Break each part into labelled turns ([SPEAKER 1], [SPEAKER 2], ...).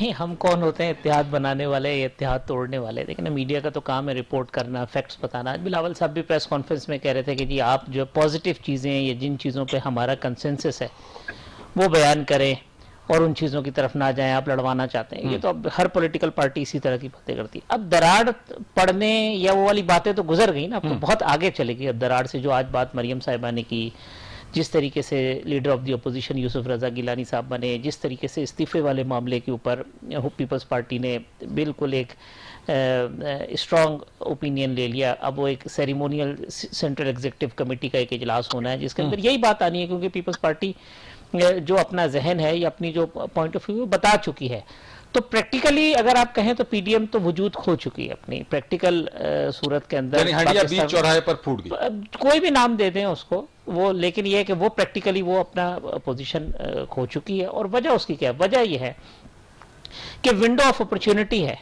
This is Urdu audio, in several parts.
[SPEAKER 1] نہیں، ہم کون ہوتے ہیں اتحاد بنانے والے یا اتحاد توڑنے والے؟ دیکھیں نا، میڈیا کا تو کام ہے رپورٹ کرنا، فیکٹس بتانا. آج بلاول صاحب بھی پریس کانفرنس میں کہہ رہے تھے کہ جی آپ جو پازیٹیو چیزیں یا جن چیزوں پہ ہمارا کنسنسس ہے وہ بیان کریں اور ان چیزوں کی طرف نہ جائیں. آپ لڑوانا چاہتے ہیں، یہ تو اب ہر پولیٹیکل پارٹی اسی طرح کی باتیں کرتی ہے. اب دراڑ پڑنے یا وہ والی باتیں تو گزر گئی نا، اب تو بہت آگے چلے گئی. اب دراڑ سے جو آج بات مریم صاحبہ نے کی، جس طریقے سے لیڈر آف دی اپوزیشن یوسف رضا گیلانی صاحب بنے، جس طریقے سے استعفے والے معاملے کے اوپر پیپلز پارٹی نے بالکل ایک اسٹرانگ اوپینین لے لیا. اب وہ ایک سیریمونیل سینٹرل ایگزیکٹو کمیٹی کا ایک اجلاس ہونا ہے جس کے اندر یہی بات آنی ہے، کیونکہ پیپلز پارٹی جو اپنا ذہن ہے یا اپنی جو پوائنٹ آف ویو بتا چکی ہے. تو پریکٹیکلی اگر آپ کہیں تو پی ڈی ایم تو وجود کھو چکی ہے اپنی پریکٹیکل صورت کے اندر.
[SPEAKER 2] یعنی ہنڈیا بیچ چوراہے پر پھوٹ گئی،
[SPEAKER 1] کوئی بھی نام دے دیں اس کو وہ، لیکن یہ ہے کہ وہ پریکٹیکلی وہ اپنا پوزیشن کھو چکی ہے. اور وجہ اس کی کیا ہے؟ وجہ یہ ہے کہ ونڈو آف اپرچونٹی ہے.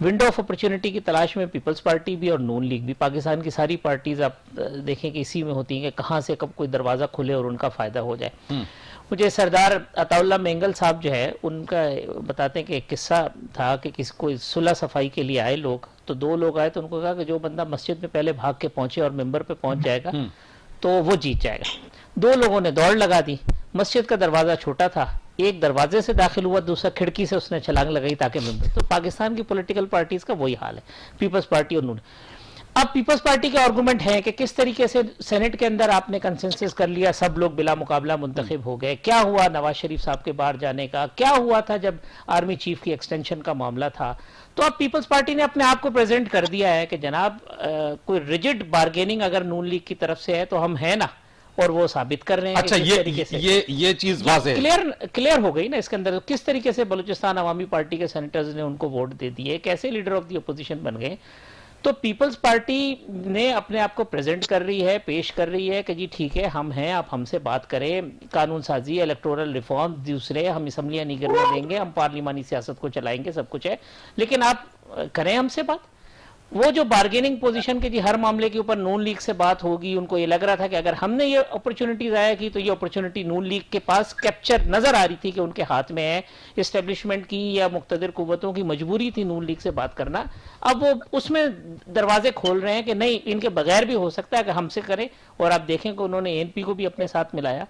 [SPEAKER 1] ونڈو آف اپرچونٹی کی تلاش میں پیپلز پارٹی بھی اور نون لیگ بھی، پاکستان کی ساری پارٹیز آپ دیکھیں کہ اسی میں ہوتی ہیں کہ کہاں سے کب کوئی دروازہ کھلے اور ان کا فائدہ ہو جائے. مجھے سردار عطا اللہ مینگل صاحب جو ہے ان کا بتاتے ہیں کہ ایک قصہ تھا کہ کسی کوئی صلح صفائی کے لیے آئے لوگ، تو دو لوگ آئے تو ان کو کہا کہ جو بندہ مسجد میں پہلے بھاگ کے پہنچے اور ممبر پہ پہنچ جائے گا تو وہ جیت جائے گا. دو لوگوں نے دوڑ لگا دی. مسجد کا دروازہ چھوٹا تھا، ایک دروازے سے داخل ہوا، دوسرا کھڑکی سے اس نے چھلانگ لگائی تاکہ ممبر. تو پاکستان کی پولیٹیکل پارٹیز کا وہی حال ہے، پیپلز پارٹی اور نون. اب پیپلز پارٹی کے آرگومنٹ ہے کہ کس طریقے سے سینٹ کے اندر آپ نے کنسنسس کر لیا، سب لوگ بلا مقابلہ منتخب ہو گئے. کیا ہوا نواز شریف صاحب کے باہر جانے کا؟ کیا ہوا تھا جب آرمی چیف کی ایکسٹینشن کا معاملہ تھا؟ تو اب پیپلز پارٹی نے اپنے آپ کو پریزنٹ کر دیا ہے کہ جناب کوئی ریجڈ بارگیننگ اگر نون لیگ کی طرف سے ہے تو ہم ہیں نا، اور وہ ثابت کر رہے ہیں.
[SPEAKER 2] اچھا یہ چیز واضح ہے،
[SPEAKER 1] کلیئر ہو گئی نا اس کے اندر. کس طریقے سے بلوچستان عوامی پارٹی کے سینیٹرز نے ان کو ووٹ دے دیے، کیسے لیڈر آف دی اپوزیشن بن گئے. تو پیپلز پارٹی نے اپنے آپ کو پریزنٹ کر رہی ہے، پیش کر رہی ہے کہ جی ٹھیک ہے ہم ہیں، آپ ہم سے بات کریں، قانون سازی، الیکٹورل ریفارم، دوسرے ہم اسمبلیاں نہیں کرنے دیں گے، ہم پارلیمانی سیاست کو چلائیں گے، سب کچھ ہے، لیکن آپ کریں ہم سے بات. وہ جو بارگیننگ پوزیشن کے جی ہر معاملے کے اوپر نون لیگ سے بات ہوگی، ان کو یہ لگ رہا تھا کہ اگر ہم نے یہ اپرچونٹی ضائع کی تو یہ اپرچونٹی نون لیگ کے پاس کیپچر نظر آ رہی تھی کہ ان کے ہاتھ میں ہے. اسٹیبلشمنٹ کی یا مقتدر قوتوں کی مجبوری تھی نون لیگ سے بات کرنا. اب وہ اس میں دروازے کھول رہے ہیں کہ نہیں، ان کے بغیر بھی ہو سکتا ہے کہ ہم سے کریں. اور آپ دیکھیں کہ انہوں نے اے این پی کو بھی اپنے ساتھ ملایا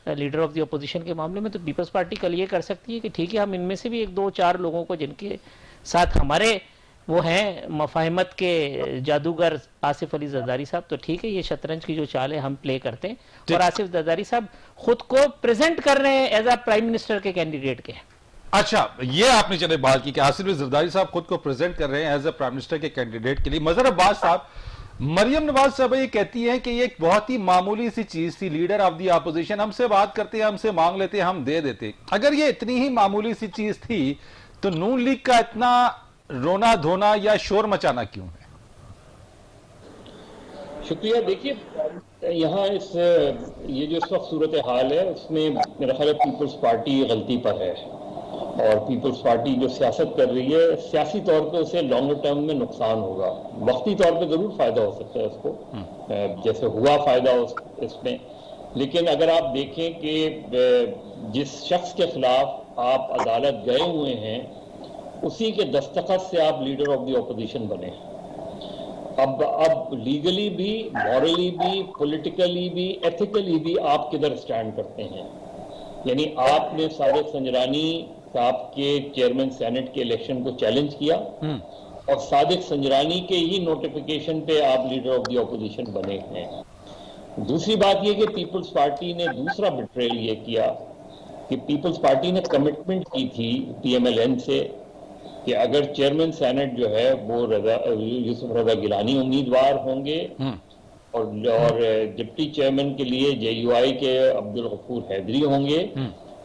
[SPEAKER 1] لیڈر آف دی اپوزیشن کے معاملے میں. تو پیپلز پارٹی کل یہ کر سکتی ہے کہ ٹھیک ہے ہم ان میں سے بھی ایک دو چار لوگوں کو جن کے ساتھ ہمارے وہ ہیں مفاہمت کے جادوگر آصف علی زرداری صاحب، تو ٹھیک ہے یہ شطرنج کی جو چال ہے ہم پلے کرتے ہیں. اور آصف زرداری صاحب خود کو پریزنٹ کر رہے ہیں ایز اے پرائم منسٹر کے کینڈیڈیٹ کے.
[SPEAKER 2] اچھا یہ آپ نے چلے بات کی کہ آصف زرداری صاحب خود کو پریزنٹ کر رہے ہیں ایز اے پرائم منسٹر کے کینڈیڈیٹ کے لیے. مظہر عباس صاحب، مریم نواز صاحب یہ کہتی ہیں کہ یہ ایک بہت ہی معمولی سی چیز تھی، لیڈر آف دی اپوزیشن ہم سے بات کرتے ہیں، ہم سے مانگ لیتے ہم دے دیتے. اگر یہ اتنی ہی معمولی سی چیز تھی تو نون لیگ کا اتنا رونا دھونا یا شور مچانا کیوں ہے؟
[SPEAKER 3] شکریہ. دیکھیے یہاں یہ جو اس وقت صورتحال ہے اس میں میرا خیال ہے پیپلز پارٹی غلطی پر ہے، اور پیپلز پارٹی جو سیاست کر رہی ہے سیاسی طور پہ اسے لانگر ٹرم میں نقصان ہوگا. وقتی طور پہ ضرور فائدہ ہو سکتا ہے اس کو، جیسے ہوا فائدہ اس میں، لیکن اگر آپ دیکھیں کہ جس شخص کے خلاف آپ عدالت گئے ہوئے ہیں اسی کے دستخط سے آپ لیڈر آف دی اپوزیشن بنے. اب لیگلی بھی، مورلی بھی، پولیٹیکلی بھی، ایتھیکلی بھی آپ کدھر سٹینڈ کرتے ہیں. یعنی آپ نے صادق سنجرانی صاحب کے چیئرمین سینٹ کے الیکشن کو چیلنج کیا اور صادق سنجرانی کے ہی نوٹیفیکیشن پہ آپ لیڈر آف دی اپوزیشن بنے ہیں. دوسری بات یہ کہ پیپلز پارٹی نے دوسرا بٹریل یہ کیا کہ پیپلز پارٹی نے کمٹمنٹ کی تھی پی ایم ایل این سے کہ اگر چیئرمین سینٹ جو ہے وہ یوسف رضا گیلانی امیدوار ہوں گے اور ڈپٹی چیئرمین کے لیے جے یو آئی کے عبدالغفور حیدری ہوں گے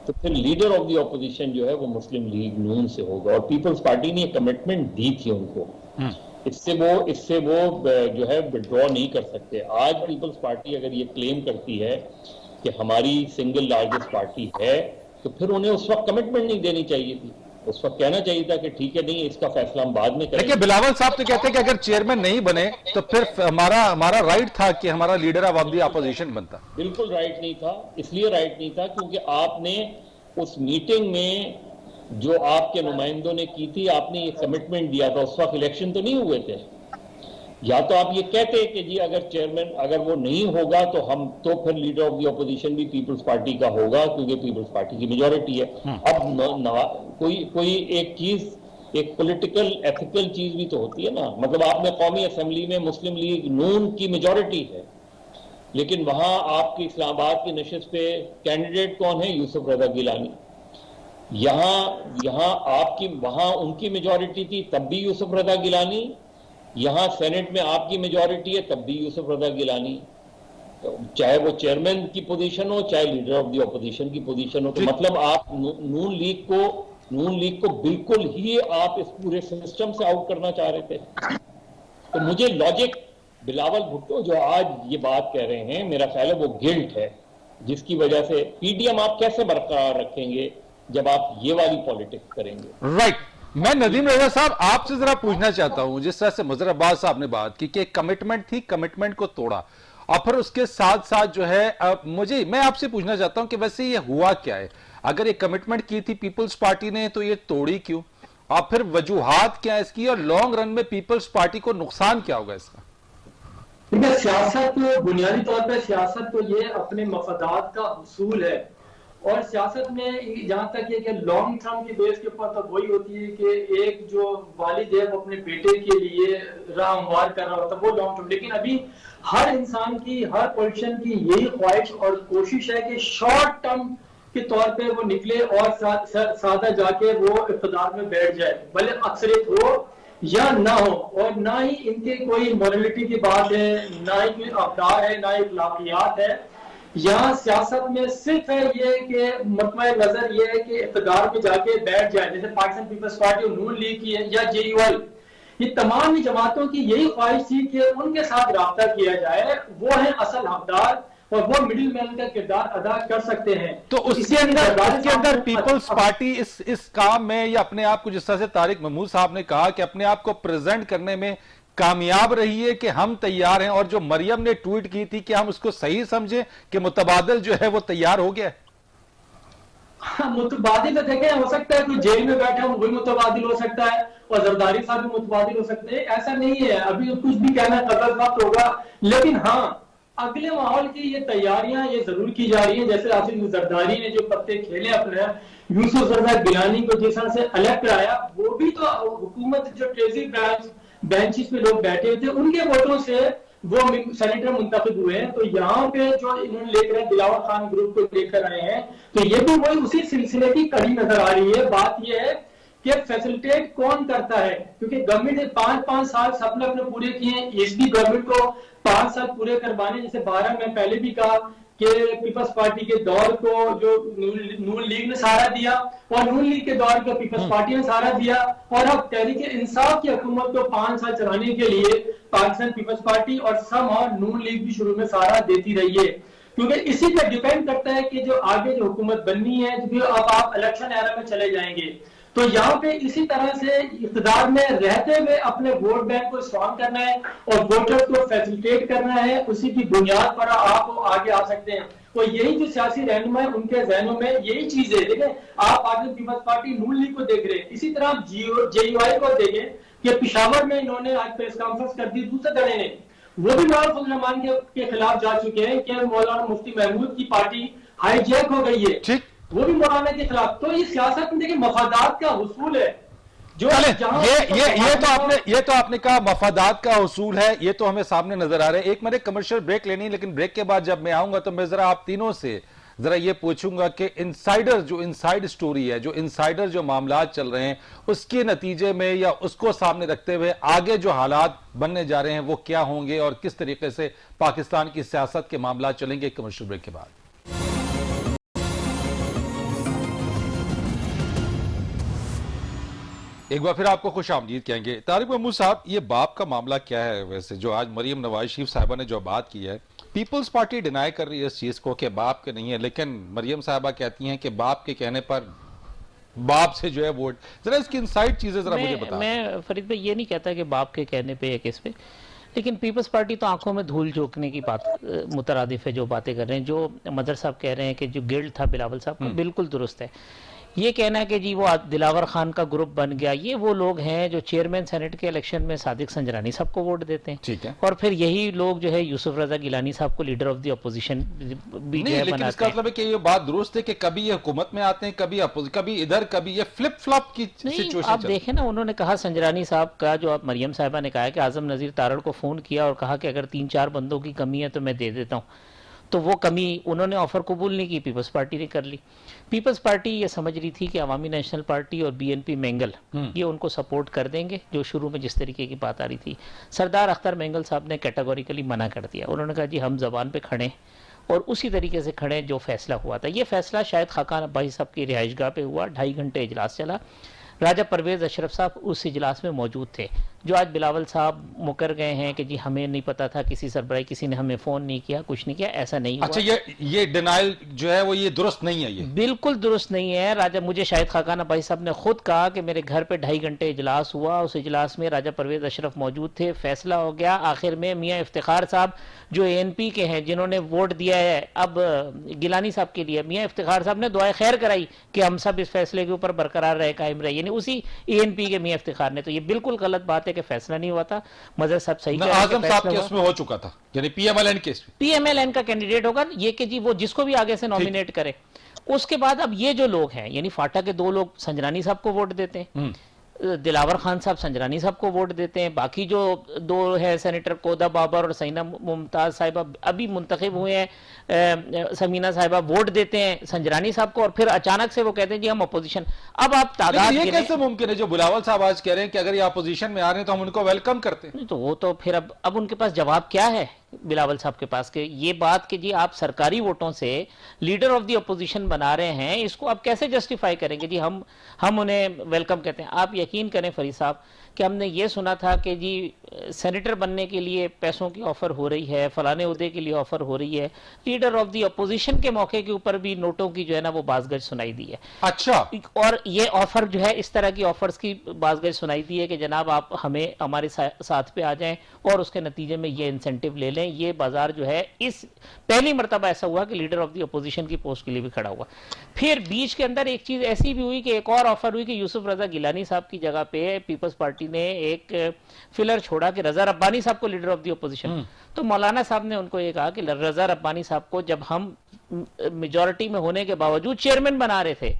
[SPEAKER 3] تو پھر لیڈر آف دی اپوزیشن جو ہے وہ مسلم لیگ نون سے ہوگا. اور پیپلز پارٹی نے یہ کمٹمنٹ دی تھی ان کو، اس سے وہ جو ہے وڈرا نہیں کر سکتے. آج پیپلز پارٹی اگر یہ کلیم کرتی ہے کہ ہماری سنگل لارجسٹ پارٹی ہے تو پھر انہیں اس وقت کمٹمنٹ نہیں دینی چاہیے تھی. اس وقت کہنا چاہیے تھا کہ ٹھیک ہے نہیں اس کا فیصلہ ہم بعد میں کریں.
[SPEAKER 2] لیکن بلاول صاحب تو کہتے ہیں کہ اگر چیئرمین نہیں بنے تو پھر ہمارا رائٹ تھا کہ ہمارا لیڈر آف دی اپوزیشن بنتا.
[SPEAKER 3] بالکل رائٹ نہیں تھا. اس لیے رائٹ نہیں تھا کیونکہ آپ نے اس میٹنگ میں جو آپ کے نمائندوں نے کی تھی, آپ نے یہ کمٹمنٹ دیا تھا, اس وقت الیکشن تو نہیں ہوئے تھے. یا تو آپ یہ کہتے کہ جی اگر چیئرمین اگر وہ نہیں ہوگا تو پھر لیڈر آف دی اپوزیشن بھی پیپلز پارٹی کا ہوگا, کیونکہ پیپلز پارٹی کی میجورٹی ہے. اب کوئی ایک چیز, ایک پولیٹیکل ایتھیکل چیز بھی تو ہوتی ہے نا. مطلب آپ نے قومی اسمبلی میں مسلم لیگ نون کی میجورٹی ہے, لیکن وہاں آپ کی اسلام آباد کی نشست پہ کینڈیڈیٹ کون ہے؟ یوسف رضا گیلانی. یہاں آپ کی وہاں ان کی میجورٹی تھی تب بھی یوسف رضا گیلانی, یہاں سینٹ میں آپ کی میجورٹی ہے تب بھی یوسف رضا گیلانی. چاہے وہ چیئرمین کی پوزیشن ہو چاہے لیڈر آف دی اپوزیشن کی پوزیشن ہو. تو مطلب آپ نون لیگ کو بالکل ہی آپ اس پورے سسٹم سے آؤٹ کرنا چاہ رہے تھے. تو مجھے لاجک بلاول بھٹو جو آج یہ بات کہہ رہے ہیں, میرا خیال ہے وہ گلٹ ہے, جس کی وجہ سے پی ڈی ایم آپ کیسے برقرار رکھیں گے جب آپ یہ والی پالیٹکس کریں گے.
[SPEAKER 2] رائٹ. میں ندیم رضا صاحب آپ سے ذرا پوچھنا چاہتا ہوں, جس طرح سے مظہر عباس صاحب نے بات کی کہ ایک کمٹمنٹ تھی, کمٹمنٹ کو توڑا, اور پھر اس کے ساتھ ساتھ جو ہے میں آپ سے پوچھنا چاہتا ہوں کہ ویسے یہ ہوا کیا ہے؟ اگر یہ کمٹمنٹ کی تھی پیپلز پارٹی نے تو یہ توڑی کیوں, اور پھر وجوہات کیا اس کی, اور لانگ رن میں پیپلز پارٹی کو نقصان کیا ہوگا اس کا؟
[SPEAKER 4] دیکھیں, سیاست بنیادی طور پہ سیاست تو یہ اپنے مفادات کا حصول ہے, اور سیاست میں جہاں تک یہ کہ لانگ ٹرم کی بیس کے اوپر تو وہی ہوتی ہے کہ ایک جو والد ہے وہ اپنے بیٹے کے لیے راہ ہموار کر رہا ہوتا ہے, وہ لانگ ٹرم. لیکن ابھی ہر انسان کی, ہر پولیٹیشین کی یہی خواہش اور کوشش ہے کہ شارٹ ٹرم کے طور پہ وہ نکلے اور سادہ جا کے وہ اقتدار میں بیٹھ جائے, بھلے اکثریت ہو یا نہ ہو. اور نہ ہی ان کے کوئی مورلٹی کی بات ہے, نہ ہی کوئی اقدار ہے, نہ ہی اخلاقیات ہے. یہاں سیاست میں صرف ہے یہ کہ مطمع نظر یہ ہے کہ اقتدار پہ جا کے بیٹھ جائے. جیسے پاکستان پیپلز پارٹی اور نون لیگ کی ہے یا جے یو آئی, یہ تمام جماعتوں کی یہی خواہش تھی کہ ان کے ساتھ رابطہ کیا جائے. وہ ہیں اصل حقدار اور وہ مڈل مین کا کردار ادا کر سکتے ہیں.
[SPEAKER 2] تو اس کے اندر پیپلز پارٹی اس کام میں, یا اپنے آپ کو جس طرح سے طارق محمود صاحب نے کہا کہ اپنے آپ کو پریزنٹ کرنے میں کامیاب رہی ہے کہ ہم تیار ہیں, اور جو مریم نے ٹویٹ کی تھی کہ ہم اس کو صحیح سمجھیں کہ متبادل جو ہے وہ تیار ہو گیا ہے؟
[SPEAKER 4] متبادل تو دیکھیں, ہو سکتا ہے کوئی جیل میں بیٹھا ہوں وہی متبادل ہو سکتا ہے, اور زرداری صاحب بھی متبادل ہو سکتے ہیں. ایسا نہیں ہے, ابھی کچھ بھی کہنا قبل وقت ہوگا. لیکن ہاں, اگلے ماحول کی یہ تیاریاں یہ ضرور کی جا رہی ہیں. جیسے آصف زرداری نے جو پتے کھیلے اپنے, یوسف رضا گیلانی کو جس طرح سے الگ کرایا, وہ بھی تو حکومت جو ٹریزری بینچز پہ لوگ بیٹھے ہوئے تھے ان کے ووٹوں سے وہ سینیٹر منتخب ہوئے ہیں. تو یہاں پہ جو انہوں نے لے کر دلاور خان گروپ کو لے کر آئے ہیں, تو یہ بھی وہی اسی سلسلے کی کڑی نظر آ رہی ہے. بات یہ ہے کہ فیسلٹیٹ کون کرتا ہے, کیونکہ گورنمنٹ نے 5 سال سپنے اپنے پورے کیے ہیں. اس بھی گورنمنٹ کو 5 سال پورے کروانے, جیسے 12 میں پہلے بھی کہا کہ پیپلز پارٹی کے دور کو جو نون لیگ نے سہارا دیا, اور نون لیگ کے دور کو پیپلز پارٹی نے سہارا دیا, اور اب تحریک انصاف کی حکومت کو 5 سال چلانے کے لیے پاکستان پیپلز پارٹی اور سم اور نون لیگ بھی شروع میں سہارا دیتی رہی ہے. کیونکہ اسی پہ ڈیپینڈ کرتا ہے کہ جو آگے جو حکومت بننی ہے, کیونکہ اب آپ الیکشن ایرا میں چلے جائیں گے, تو یہاں پہ اسی طرح سے اقتدار میں رہتے ہوئے اپنے ووٹ بینک کو اسٹرانگ کرنا ہے اور ووٹر کو فیسلٹیٹ کرنا ہے. اسی کی بنیاد پر آپ آگے آ سکتے ہیں. تو یہی جو سیاسی رہنما ہے ان کے ذہنوں میں یہی چیز ہے. دیکھیں, آپ پاکستان پیپلز پارٹی نون لیگ کو دیکھ رہے ہیں, اسی طرح آپ جے یو آئی کو دیکھیں کہ پشاور میں انہوں نے آج پریس کانفرنس کر دی. دوسرے دھڑے نے وہ بھی مولانا فضل الرحمان کے خلاف جا چکے ہیں کہ مولانا مفتی محمود کی پارٹی ہائی جیک ہو گئی ہے, وہ بھی مولانا کے خلاف. تو یہ سیاست میں دیکھیں مفادات کا حصول ہے.
[SPEAKER 2] یہ تو آپ نے کہا مفادات کا حصول ہے, یہ تو ہمیں سامنے نظر آ رہا ہے. ایک میں نے کمرشل بریک لینی, لیکن بریک کے بعد جب میں آؤں گا تو میں ذرا آپ تینوں سے ذرا یہ پوچھوں گا کہ انسائیڈر جو انسائیڈ سٹوری ہے, جو انسائیڈر جو معاملات چل رہے ہیں, اس کے نتیجے میں یا اس کو سامنے رکھتے ہوئے آگے جو حالات بننے جا رہے ہیں وہ کیا ہوں گے, اور کس طریقے سے پاکستان کی سیاست کے معاملات چلیں گے کمرشل بریک کے بعد. ایک بار پھر آپ کو خوش آمدید کہیں گے. طارق محمود صاحب, یہ باپ کا معاملہ کیا ہے ویسے, جو آج مریم نواز شریف صاحبہ نے جو بات کی ہے, پیپلز پارٹی ڈینائی کر رہی ہے اس چیز کو کہ باپ کے نہیں ہے, لیکن مریم صاحبہ کہتی ہیں کہ باپ کے کہنے پر باپ سے جو ہے ووٹ. ذرا اس کی انسائٹ چیزیں ذرا مجھے بتائیں.
[SPEAKER 1] میں فرید بھائی یہ نہیں کہتا کہ باپ کے کہنے پہ یا کس پہ, لیکن پیپلز پارٹی تو آنکھوں میں دھول جھونکنے کی بات مترادف ہے جو باتیں کر رہے ہیں. جو مدر صاحب کہہ رہے ہیں کہ جو گلڈ تھا بلاول صاحب کا, بالکل درست ہے. یہ کہنا ہے کہ جی وہ دلاور خان کا گروپ بن گیا، یہ وہ لوگ ہیں جو چیئرمین سینٹ کے الیکشن میں صادق سنجرانی صاحب کو ووٹ دیتے ہیں،
[SPEAKER 2] ٹھیک ہے،
[SPEAKER 1] اور پھر یہی لوگ جو ہے یوسف رضا گیلانی صاحب کو لیڈر آف دی اپوزیشن بھی جو ہے
[SPEAKER 2] لیکن اس
[SPEAKER 1] بناتے
[SPEAKER 2] کا
[SPEAKER 1] ہیں۔
[SPEAKER 2] مطلب ہے کہ یہ بات درست ہے کہ کبھی یہ حکومت میں آتے ہیں، کبھی ادھر، کبھی یہ فلپ فلاپ کی
[SPEAKER 1] نہیں
[SPEAKER 2] سچویشن
[SPEAKER 1] آپ دیکھیں نا، انہوں نے کہا سنجرانی صاحب کا جو آپ مریم صاحبہ نے کہا ہے کہ اعظم نذیر تارڑ کو فون کیا اور کہا کہ اگر 3-4 بندوں کی کمی ہے تو میں دے دیتا ہوں، تو وہ کمی انہوں نے آفر قبول نہیں کی، پیپلز پارٹی نے کر لی۔ پیپلز پارٹی یہ سمجھ رہی تھی کہ عوامی نیشنل پارٹی اور بی این پی مینگل یہ ان کو سپورٹ کر دیں گے، جو شروع میں جس طریقے کی بات آ رہی تھی۔ سردار اختر مینگل صاحب نے کیٹیگوریکلی منع کر دیا، انہوں نے کہا جی ہم زبان پہ کھڑے اور اسی طریقے سے کھڑے جو فیصلہ ہوا تھا۔ یہ فیصلہ شاہد خاقان عباسی صاحب کی رہائش گاہ پہ ہوا، 2.5 گھنٹے اجلاس چلا۔ راجہ پرویز اشرف صاحب اس اجلاس میں موجود تھے، جو آج بلاول صاحب مکر گئے ہیں کہ جی ہمیں نہیں پتا تھا، کسی سربراہی کسی نے ہمیں فون نہیں کیا، کچھ نہیں کیا، ایسا نہیں ہوا۔
[SPEAKER 2] اچھا یہ ڈینائل جو ہے وہ یہ درست نہیں ہے، یہ
[SPEAKER 1] بالکل درست نہیں ہے۔ راجہ مجھے شاہد خاقان عباسی صاحب نے خود کہا کہ میرے گھر پہ 2.5 گھنٹے اجلاس ہوا، اس اجلاس میں راجہ پرویز اشرف موجود تھے، فیصلہ ہو گیا۔ آخر میں میاں افتخار صاحب جو اے این پی کے ہیں، جنہوں نے ووٹ دیا ہے اب گیلانی صاحب کے لیے، میاں افتخار صاحب نے دعائے خیر کرائی کہ ہم سب اس فیصلے کے اوپر برقرار رہے، قائم رہے، یعنی اسی اے این پی کے میاں افتخار نے۔ تو یہ بالکل غلط بات ہے کہ فیصلہ نہیں ہوا تھا۔ مظہر صاحب صحیح کہہ رہے ہیں کہ
[SPEAKER 2] اعظم صاحب
[SPEAKER 1] فیصلہ
[SPEAKER 2] کے
[SPEAKER 1] ہوا۔
[SPEAKER 2] اس میں ہو چکا تھا، یعنی P M L N case میں
[SPEAKER 1] پی ایم ایل این کا کینڈیڈیٹ ہوگا یہ کہ جی وہ جس کو بھی آگے سے نومینیٹ کرے۔ اس کے بعد اب یہ جو لوگ ہیں، یعنی فاٹا کے 2 لوگ سنجرانی صاحب کو ووٹ دیتے ہیں، دلاور خان صاحب سنجرانی صاحب کو ووٹ دیتے ہیں، باقی جو 2 ہے سینیٹر کودا بابر اور سینہ ممتاز صاحبہ ابھی منتخب ہوئے ہیں، سمینہ صاحبہ ووٹ دیتے ہیں سنجرانی صاحب کو، اور پھر اچانک سے وہ کہتے ہیں جی ہم اپوزیشن۔ اب آپ تعداد
[SPEAKER 2] لیکن یہ کیسے ممکن ہے جو بلاول صاحب آج کہہ رہے ہیں کہ اگر یہ اپوزیشن میں آ رہے ہیں تو ہم ان کو ویلکم کرتے ہیں؟
[SPEAKER 1] تو وہ تو پھر اب ان کے پاس جواب کیا ہے بلاول صاحب کے پاس، کہ یہ بات کہ جی آپ سرکاری ووٹوں سے لیڈر آف دی اپوزیشن بنا رہے ہیں، اس کو آپ کیسے جسٹیفائی کریں گے؟ جی ہم انہیں ویلکم کہتے ہیں۔ آپ یقین کریں فرید صاحب کہ ہم نے یہ سنا تھا کہ جی سینیٹر بننے کے لیے پیسوں کی آفر ہو رہی ہے، فلانے عہدے کے لیے آفر ہو رہی ہے، لیڈر آف دی اپوزیشن کے موقع کے اوپر بھی نوٹوں کی جو ہے نا وہ بازگشت سنائی دی ہے۔
[SPEAKER 2] اچھا،
[SPEAKER 1] اور یہ آفر جو ہے اس طرح کی آفرز کی بازگشت سنائی دی ہے کہ جناب آپ ہمارے ساتھ پہ آ جائیں اور اس کے نتیجے میں یہ انسینٹیو لے لیں۔ یہ بازار جو ہے اس پہلی مرتبہ ایسا ہوا کہ لیڈر آف دی اپوزیشن کی پوسٹ کے لیے بھی کھڑا ہوا۔ پھر بیچ کے اندر ایک چیز ایسی بھی ہوئی کہ ایک اور آفر ہوئی کہ یوسف رضا گیلانی صاحب کی جگہ پہ پیپلز پارٹی نے ایک فلر چھوڑا کہ رضا ربانی صاحب کو لیڈر آف دی اپوزیشن۔ تو مولانا صاحب نے ان کو یہ کہا کہ رضا ربانی صاحب کو جب ہم میجورٹی میں ہونے کے باوجود چیئرمین بنا رہے تھے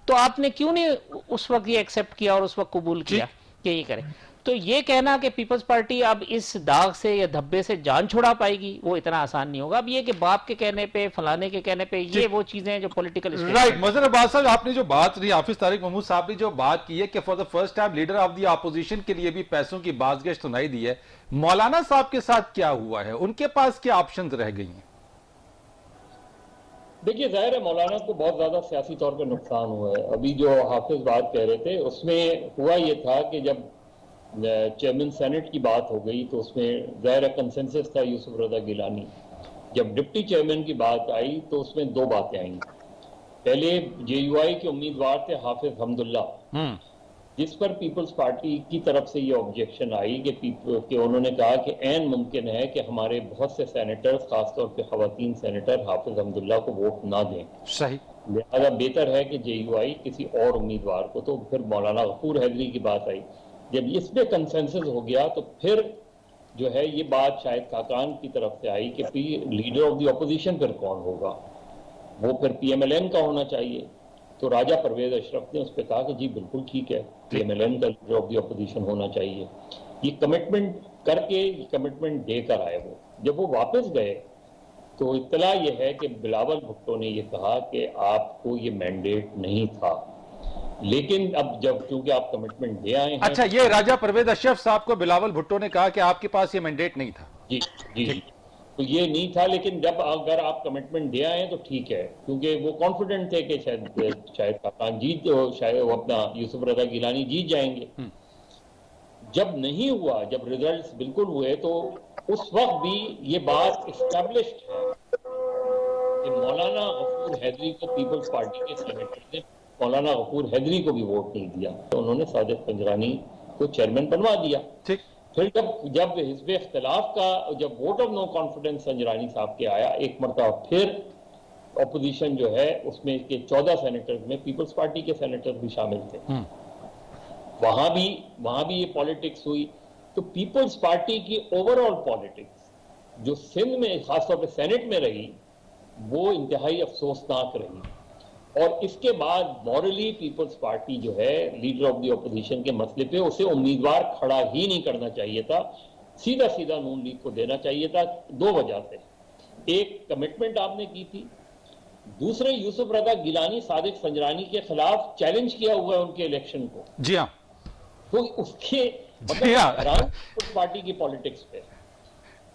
[SPEAKER 1] تو آپ نے کیوں نہیں اس وقت یہ ایکسیپٹ کیا اور اس وقت قبول کیا کہ یہ کریں؟ تو یہ کہنا کہ پیپلز پارٹی اب اس داغ سے یا دھبے سے جان چھڑا پائے گی وہ اتنا آسان نہیں ہوگا۔ اب یہ کہ باپ کے کہنے پہ فلانے کے کہنے پہ یہ وہ چیزیں ہیں جو پولیٹیکل
[SPEAKER 2] رائٹ۔ مظہر عباس صاحب آپ نے جو بات رہی، حافظ طارق محمود صاحب نے جو بات کی ہے کہ for the first time leader of the opposition کے لیے بھی پیسوں کی بازگشت سنائی دی ہے، مولانا صاحب کے ساتھ کیا ہوا ہے؟ ان کے پاس کیا آپشنز رہ گئی ہیں؟
[SPEAKER 3] دیکھیے ظاہر ہے مولانا کو بہت زیادہ سیاسی طور پہ نقصان ہوا ہے۔ ابھی جو حافظ بات کہہ رہے تھے اس میں ہوا یہ تھا کہ جب چیئرمین سینٹ کی بات ہو گئی تو اس میں ظاہر کنسنسس تھا یوسف رضا گیلانی۔ جب ڈپٹی چیئرمین کی بات آئی تو اس میں 2 باتیں آئیں۔ پہلے جے یو آئی کے امیدوار تھے حافظ حمداللہ، جس پر پیپلز پارٹی کی طرف سے یہ آبجیکشن آئی کہ انہوں نے کہا کہ عین ممکن ہے کہ ہمارے بہت سے سینیٹر، خاص طور پہ خواتین سینیٹر حافظ حمداللہ کو ووٹ نہ دیں،
[SPEAKER 2] صحیح،
[SPEAKER 3] لہذا بہتر ہے کہ جے یو آئی کسی اور امیدوار کو۔ تو پھر مولانا غفور حیدری کی بات آئی۔ جب اس پہ کنسنسس ہو گیا تو پھر جو ہے یہ بات شاہد خاقان کی طرف سے آئی کہ لیڈر آف دی اپوزیشن پھر کون ہوگا، وہ پھر پی ایم ایل این کا ہونا چاہیے۔ تو راجہ پرویز اشرف نے اس پہ کہا کہ جی بالکل ٹھیک ہے، پی ایم ایل این کا لیڈر آف دی اپوزیشن ہونا چاہیے۔ یہ کمٹمنٹ کر کے یہ کمٹمنٹ دے کر آئے وہ۔ جب وہ واپس گئے تو اطلاع یہ ہے کہ بلاول بھٹو نے یہ کہا کہ آپ کو یہ مینڈیٹ نہیں تھا، لیکن اب جب کیونکہ آپ کمٹمنٹ دے آئے ہیں۔
[SPEAKER 2] اچھا، یہ راجہ پرویز اشرف صاحب کو بلاول بھٹو نے کہا کہ آپ کے پاس یہ مینڈیٹ نہیں تھا؟
[SPEAKER 3] جی جی جی، تو یہ نہیں تھا، لیکن جب اگر آپ کمٹمنٹ دے آئے تو ٹھیک ہے، کیونکہ وہ کانفیڈنٹ تھے کہ شاید خاقان شاید وہ اپنا یوسف رضا گیلانی جیت جائیں گے۔ جب نہیں ہوا، جب ریزلٹس بالکل ہوئے تو اس وقت بھی یہ بات اسٹیبلشڈ ہے کہ مولانا غفور حیدری کو پیپلز پارٹی کے سینیٹر نے مولانا غفور حیدری کو بھی ووٹ نہیں دیا، تو انہوں نے صادق پنجرانی کو چیئرمین بنوا دیا۔ پھر جب حزب اختلاف کا جب vote of no confidence Sanjrani صاحب کے آیا، ایک مرتبہ پھر اپوزیشن جو ہے اس میں کے 14 سینیٹرز میں پیپلز پارٹی کے سینیٹر بھی شامل تھے. وہاں بھی یہ پالیٹکس ہوئی. تو پیپلز پارٹی کی اوور آل پالیٹکس جو سندھ میں خاص طور پہ سینٹ میں رہی وہ انتہائی افسوسناک رہی. اور اس کے بعد مورلی پیپلز پارٹی جو ہے لیڈر آف دی اپوزیشن کے مسئلے پہ اسے امیدوار کھڑا ہی نہیں کرنا چاہیے تھا, سیدھا نون لیگ کو دینا چاہیے تھا 2 وجہ سے. ایک کمٹمنٹ آپ نے کی تھی, دوسرے یوسف رضا گیلانی صادق سنجرانی کے خلاف چیلنج کیا ہوا ہے ان کے الیکشن کو.
[SPEAKER 2] جی ہاں,
[SPEAKER 3] تو اس کے پیپلز پارٹی کی پالیٹکس پہ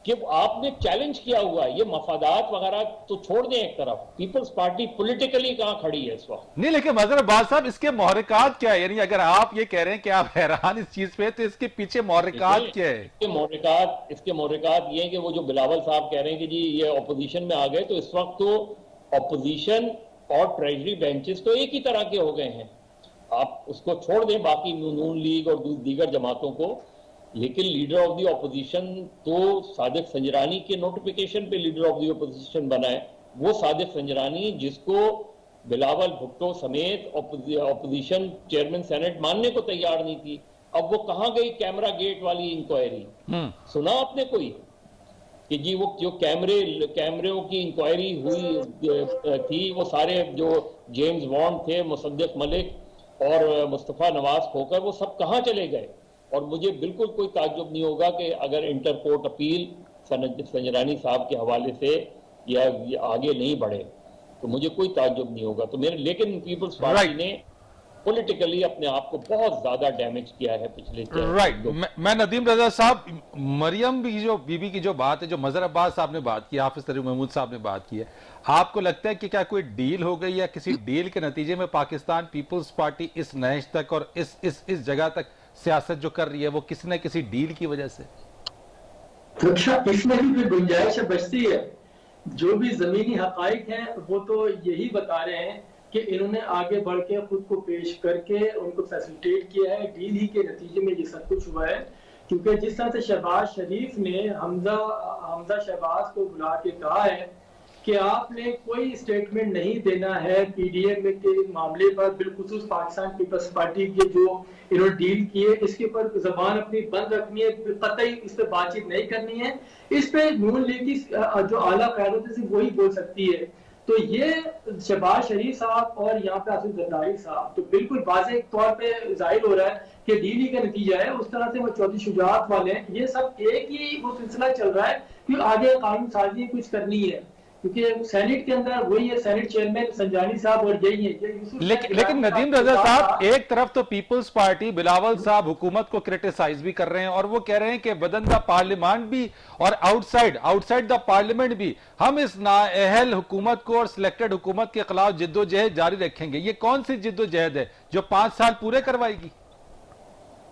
[SPEAKER 3] کہ آپ نے چیلنج کیا ہوا ہے, یہ مفادات وغیرہ تو چھوڑ دیں ایک طرف, پیپلز پارٹی پولیٹیکلی کہاں کھڑی ہے اس وقت.
[SPEAKER 2] نہیں لیکن مظہر عباس صاحب اس کے محرکات کیا ہے؟ یعنی اگر آپ یہ کہہ رہے ہیں کہ آپ حیران اس چیز پہ, تو اس کے پیچھے محرکات کیا ہے؟
[SPEAKER 3] اس کے محرکات یہ ہیں کہ وہ جو بلاول صاحب کہہ رہے ہیں کہ جی یہ اپوزیشن میں آ گئے, تو اس وقت تو اپوزیشن اور ٹریجری بینچز تو ایک ہی طرح کے ہو گئے ہیں. آپ اس کو چھوڑ دیں باقی نون لیگ اور دیگر جماعتوں کو, لیکن لیڈر آف دی اپوزیشن تو صادق سنجرانی کے نوٹیفیکیشن پہ لیڈر آف دی اپوزیشن بنا ہے. وہ صادق سنجرانی جس کو بلاول بھٹو سمیت اپوزیشن چیئرمین سینٹ ماننے کو تیار نہیں تھی, اب وہ کہاں گئی کیمرہ گیٹ والی انکوائری؟ سنا آپ نے کوئی کہ جی وہ جو کیمروں کی انکوائری ہوئی تھی, وہ سارے جو جیمز وانڈ تھے, مصدق ملک اور مصطفیٰ نواز کھوکر, وہ سب کہاں چلے گئے؟ اور مجھے بالکل کوئی تعجب نہیں ہوگا کہ اگر انٹر کورٹ اپیل سنجرانی صاحب کے حوالے سے یا آگے نہیں بڑھے تو مجھے کوئی تعجب نہیں ہوگا. تو لیکن پیپلز پارٹی نے پولیٹیکلی اپنے آپ کو بہت زیادہ ڈیمیج کیا ہے پچھلے.
[SPEAKER 2] رائٹ, میں ندیم رضا صاحب, مریم بی بی کی جو بات ہے, جو مظہر عباس صاحب نے بات کی, حافظ ترین محمود صاحب نے بات کی ہے, آپ کو لگتا ہے کہ کیا کوئی ڈیل ہو گئی, یا کسی ڈیل کے نتیجے میں پاکستان پیپلز پارٹی اس نہج تک اور اس جگہ تک سیاست جو کر رہی ہے وہ کسی نہ کسی ڈیل کی وجہ سے؟
[SPEAKER 4] اچھا, اس میں بھی کوئی گنجائش بچتی ہے. جو بھی زمینی حقائق ہیں وہ تو یہی بتا رہے ہیں کہ انہوں نے آگے بڑھ کے خود کو پیش کر کے ان کو فیسیلیٹیٹ کیا ہے, ڈیل ہی کے نتیجے میں یہ سب کچھ ہوا ہے. کیونکہ جس طرح سے شہباز شریف نے حمزہ شہباز کو بلا کے کہا ہے کہ آپ نے کوئی اسٹیٹمنٹ نہیں دینا ہے پی ڈی ایم کے معاملے پر, بالخصوص پاکستان پیپلز پارٹی کے جو انہوں نے ڈیل کیے اس کے پر زبان اپنی بند رکھنی ہے, قطعی اس پہ بات چیت نہیں کرنی ہے. اس پہ نون لیگ کی جو اعلیٰ قیادت ہے وہی بول سکتی ہے. تو یہ شہباز شریف صاحب اور یہاں پہ آصف زرداری صاحب تو بالکل واضح طور پہ ظاہر ہو رہا ہے کہ ڈیل ہی کا نتیجہ ہے. اس طرح سے وہ چودھری شجاعت والے ہیں, یہ سب ایک ہی وہ سلسلہ چل رہا ہے کہ آگے قانون سازی کچھ کرنی ہے, کیونکہ سینٹ کے اندر وہی ہے, سینٹ چیئرمین سنجرانی صاحب اور یہی ہے.
[SPEAKER 2] لیکن ندیم رضا صاحب, ایک طرف تو پیپلز پارٹی بلاول صاحب حکومت کو کرٹیسائز بھی کر رہے ہیں, اور وہ کہہ رہے ہیں کہ ودن دا پارلیمان بھی اور آؤٹ سائڈ دا پارلیمنٹ بھی ہم اس نااہل حکومت کو اور سلیکٹڈ حکومت کے خلاف جد و جہد جاری رکھیں گے. یہ کون سی جد و جہد ہے جو 5 سال پورے کروائے گی؟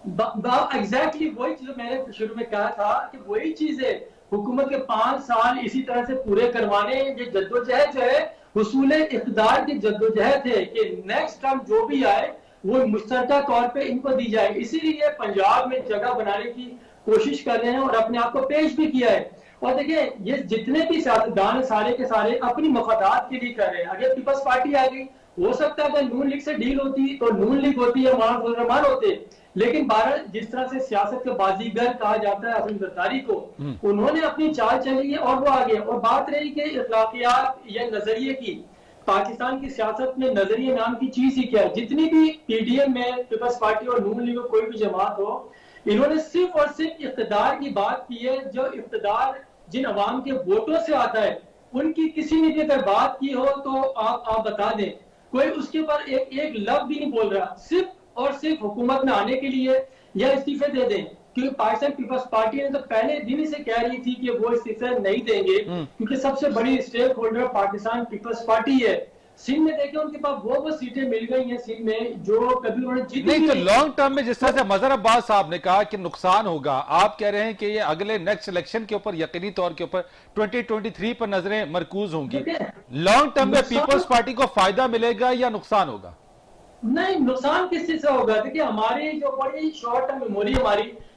[SPEAKER 4] ایگزیکٹلی وہی چیز میں نے شروع میں کہا تھا کہ وہی چیز ہے, حکومت کے 5 سال اسی طرح سے پورے کروانے. یہ جدوجہد جو ہے حصول اقتدار کی جدوجہد ہے کہ نیکسٹ ٹرم جو بھی آئے وہ مشترکہ طور پہ ان کو دی جائے. اسی لیے پنجاب میں جگہ بنانے کی کوشش کر رہے ہیں اور اپنے آپ کو پیش بھی کیا ہے. اور دیکھیں یہ جتنے بھی سیاستدان سارے کے سارے اپنی مفادات کے لیے کر رہے ہیں. اگر پیپلز پارٹی آ گئی, ہو سکتا ہے کہ نون لیگ سے ڈیل ہوتی تو نون لیگ ہوتی یا مولانا فضل الرحمان ہوتے, لیکن بہرحال جس طرح سے سیاست کے بازیگر کہا جاتا ہے حسن زرداری کو, انہوں نے اپنی چال چلی ہے اور وہ آگے. اور بات رہی کہ اخلاقیات یا نظریے کی, پاکستان کی سیاست میں نظریے نام کی چیز ہی کیا ہے. جتنی بھی پی ڈی ایم میں پیپلز پارٹی اور نون لیگ کوئی بھی جماعت ہو, انہوں نے صرف اور صرف اقتدار کی بات کی ہے. جو اقتدار جن عوام کے ووٹوں سے آتا ہے ان کی کسی نے بھی اگر بات کی ہو تو آپ بتا دیں, کوئی اس کے اوپر ایک لفظ بھی نہیں بول رہا. صرف اور صرف حکومت میں آنے کے لیے یا استعفے دے دیں, کیونکہ پاکستان پیپلز پارٹی نے تو پہلے دن سے کہہ رہی تھی کہ وہ استعفے نہیں دیں گے, کیونکہ سب سے بڑی stakeholder Pakistan Peoples Party ہے. سندھ میں دیکھیں ان کے پاس وہ سیٹیں مل گئی ہیں سندھ میں جو کبھی انہوں نے جیتی
[SPEAKER 2] نہیں. تو لانگ ٹرم میں جس طرح سے مظہر عباس صاحب نے کہا کہ نقصان ہوگا, آپ کہہ رہے ہیں کہ یہ اگلے نیکسٹ الیکشن کے اوپر یقینی طور کے اوپر 2023 پر نظریں مرکوز ہوں گی. لانگ ٹرم میں پیپلز پارٹی کو فائدہ ملے گا یا نقصان ہوگا؟
[SPEAKER 4] نہیں, نقصان کس چیز سے ہوگا؟ دیکھیں ہماری جو بڑی شارٹ ٹرم میموری ہماری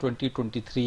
[SPEAKER 2] 2023